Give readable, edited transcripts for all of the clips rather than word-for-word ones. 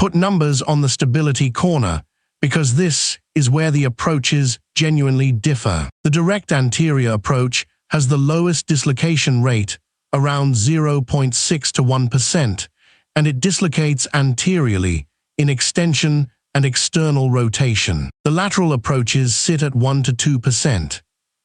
Put numbers on the stability corner, because this is where the approaches genuinely differ. The direct anterior approach has the lowest dislocation rate, around 0.6 to 1%, and it dislocates anteriorly in extension and external rotation. The lateral approaches sit at 1 to 2%.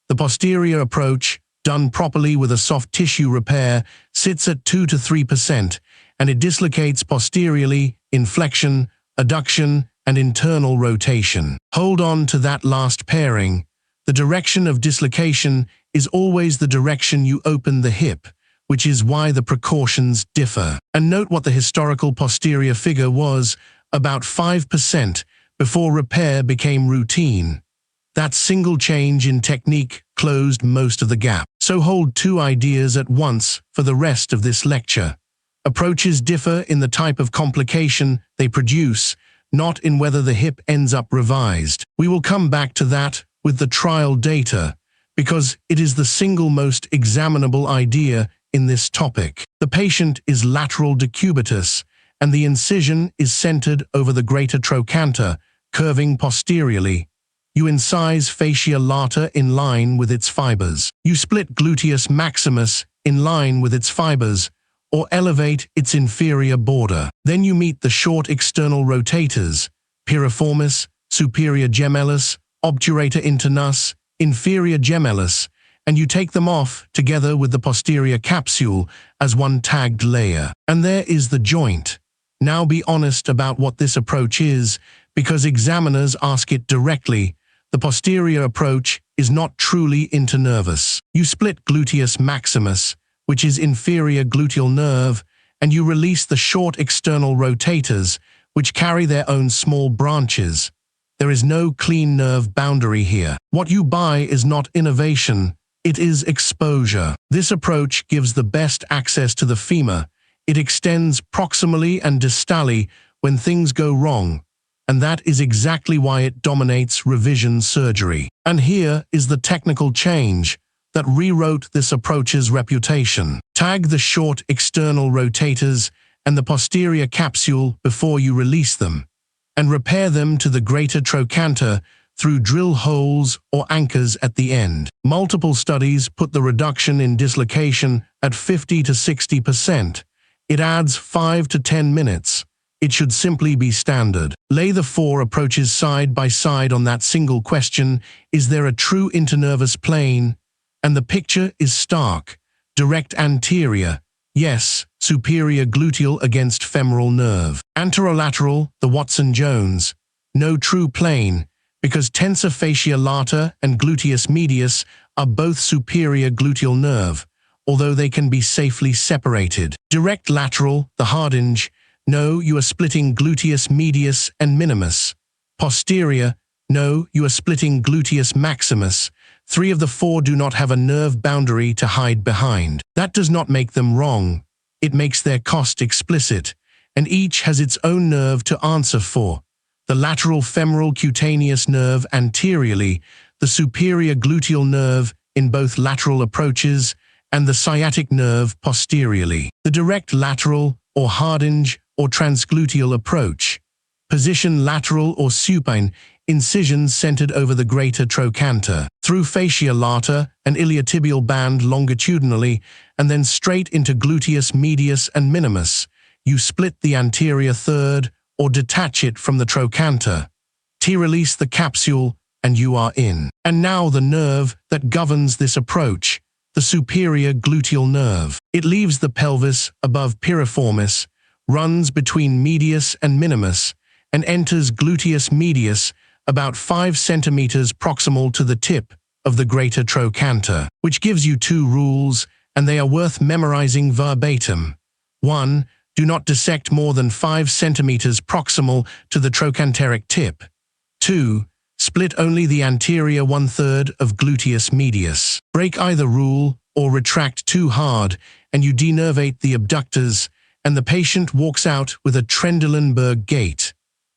The posterior approach, done properly with a soft tissue repair, sits at 2 to 3%, and it dislocates posteriorly in flexion, adduction, and internal rotation. Hold on to that last pairing. The direction of dislocation is always the direction you open the hip, which is why the precautions differ. And note what the historical posterior figure was, about 5% before repair became routine. That single change in technique closed most of the gap. So hold two ideas at once for the rest of this lecture. Approaches differ in the type of complication they produce, not in whether the hip ends up revised. We will come back to that with the trial data, because it is the single most examinable idea in this topic. The patient is lateral decubitus, and the incision is centered over the greater trochanter, curving posteriorly. You incise fascia lata in line with its fibers. You split gluteus maximus in line with its fibers, or elevate its inferior border. Then you meet the short external rotators, piriformis, superior gemellus, obturator internus, inferior gemellus, and you take them off together with the posterior capsule as one tagged layer. And there is the joint. Now be honest about what this approach is, because examiners ask it directly. The posterior approach is not truly internervous. You split gluteus maximus, which is inferior gluteal nerve, and you release the short external rotators, which carry their own small branches. There is no clean nerve boundary here. What you buy is not innovation, it is exposure. This approach gives the best access to the femur. It extends proximally and distally when things go wrong, and that is exactly why it dominates revision surgery. And here is the technical change that rewrote this approach's reputation. Tag the short external rotators and the posterior capsule before you release them, and repair them to the greater trochanter through drill holes or anchors at the end. Multiple studies put the reduction in dislocation at 50 to 60%. It adds 5 to 10 minutes. It should simply be standard. Lay the four approaches side by side on that single question, is there a true internervous plane? And the picture is stark. Direct anterior, yes, superior gluteal against femoral nerve. Anterolateral, the Watson-Jones, no true plane, because tensor fascia lata and gluteus medius are both superior gluteal nerve, although they can be safely separated. Direct lateral, the Hardinge, no, you are splitting gluteus medius and minimus. Posterior, no, you are splitting gluteus maximus. 3 of the 4 do not have a nerve boundary to hide behind. That does not make them wrong. It makes their cost explicit, and each has its own nerve to answer for. The lateral femoral cutaneous nerve anteriorly, the superior gluteal nerve in both lateral approaches, and the sciatic nerve posteriorly. The direct lateral or Hardinge or transgluteal approach. Position lateral or supine, incisions centered over the greater trochanter, through fascia lata and iliotibial band longitudinally, and then straight into gluteus medius and minimus. You split the anterior third or detach it from the trochanter. T-release the capsule and you are in. And now the nerve that governs this approach, the superior gluteal nerve. It leaves the pelvis above piriformis, runs between medius and minimus, and enters gluteus medius about 5 centimeters proximal to the tip of the greater trochanter, which gives you 2 rules, and they are worth memorizing verbatim. 1. Do not dissect more than 5 centimeters proximal to the trochanteric tip. 2. Split only the anterior 1/3 of gluteus medius. Break either rule or retract too hard, and you denervate the abductors, and the patient walks out with a Trendelenburg gait.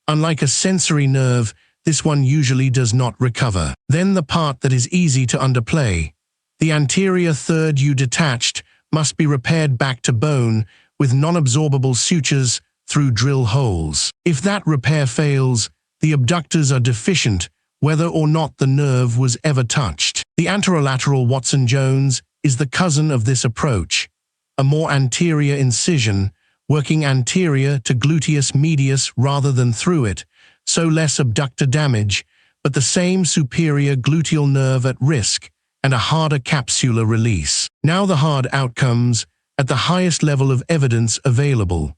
Unlike a sensory nerve, this one usually does not recover. Then the part that is easy to underplay. The anterior third you detached must be repaired back to bone with non-absorbable sutures through drill holes. If that repair fails, the abductors are deficient, whether or not the nerve was ever touched. The anterolateral Watson-Jones is the cousin of this approach, a more anterior incision, working anterior to gluteus medius rather than through it, so less abductor damage, but the same superior gluteal nerve at risk and a harder capsular release. Now the hard outcomes at the highest level of evidence available.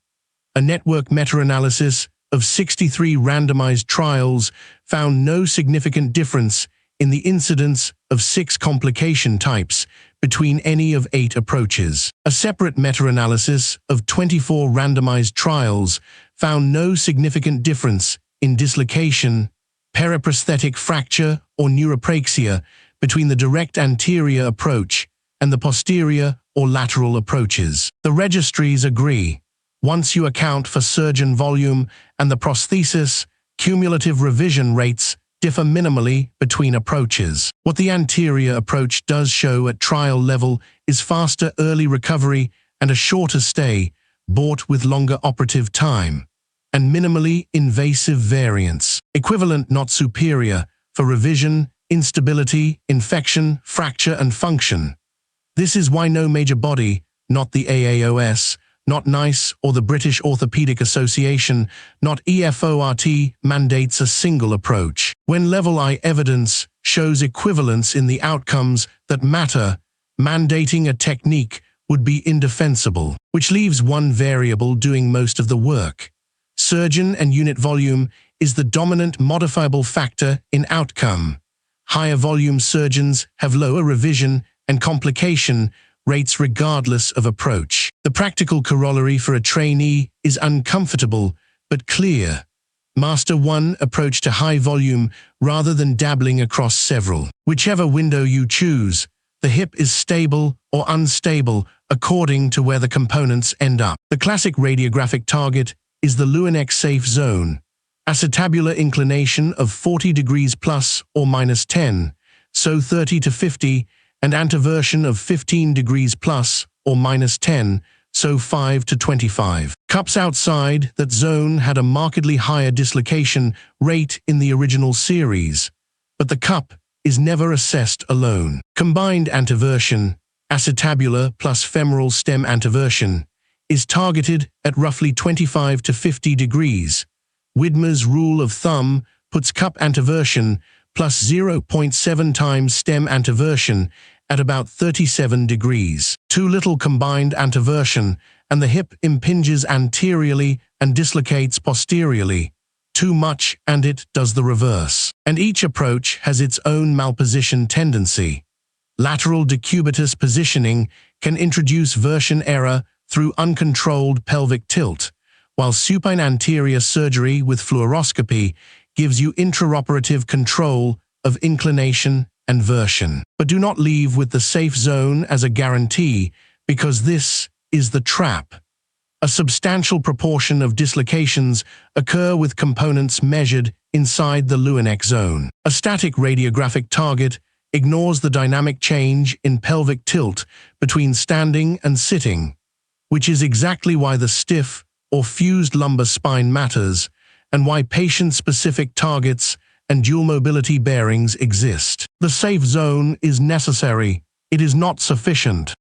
A network meta-analysis of 63 randomized trials found no significant difference in the incidence of 6 complication types between any of 8 approaches. A separate meta-analysis of 24 randomized trials found no significant difference in dislocation, periprosthetic fracture, or neuropraxia between the direct anterior approach and the posterior or lateral approaches. The registries agree. Once you account for surgeon volume and the prosthesis, cumulative revision rates differ minimally between approaches. What the anterior approach does show at trial level is faster early recovery and a shorter stay, bought with longer operative time, and minimally invasive variance. Equivalent, not superior, for revision, instability, infection, fracture, and function. This is why no major body, not the AAOS, not NICE or the British Orthopaedic Association, not EFORT, mandates a single approach. When level I evidence shows equivalence in the outcomes that matter, mandating a technique would be indefensible, which leaves one variable doing most of the work. Surgeon and unit volume is the dominant modifiable factor in outcome. Higher volume surgeons have lower revision and complication rates regardless of approach. The practical corollary for a trainee is uncomfortable but clear. Master one approach to high volume rather than dabbling across several. Whichever window you choose, the hip is stable or unstable according to where the components end up. The classic radiographic target is the Lewinnek safe zone, acetabular inclination of 40 degrees plus or minus 10, so 30 to 50, and anteversion of 15 degrees plus or minus 10, so 5 to 25. Cups outside that zone had a markedly higher dislocation rate in the original series, but the cup is never assessed alone. Combined anteversion, acetabular plus femoral stem anteversion, is targeted at roughly 25 to 50 degrees. Widmer's rule of thumb puts cup anteversion plus 0.7 times stem anteversion at about 37 degrees. Too little combined anteversion, and the hip impinges anteriorly and dislocates posteriorly. Too much, and it does the reverse. And each approach has its own malposition tendency. Lateral decubitus positioning can introduce version error through uncontrolled pelvic tilt, while supine anterior surgery with fluoroscopy gives you intraoperative control of inclination and version. But do not leave with the safe zone as a guarantee, because this is the trap. A substantial proportion of dislocations occur with components measured inside the Lewinnek zone. A static radiographic target ignores the dynamic change in pelvic tilt between standing and sitting, which is exactly why the stiff or fused lumbar spine matters, and why patient-specific targets and dual mobility bearings exist. The safe zone is necessary. It is not sufficient.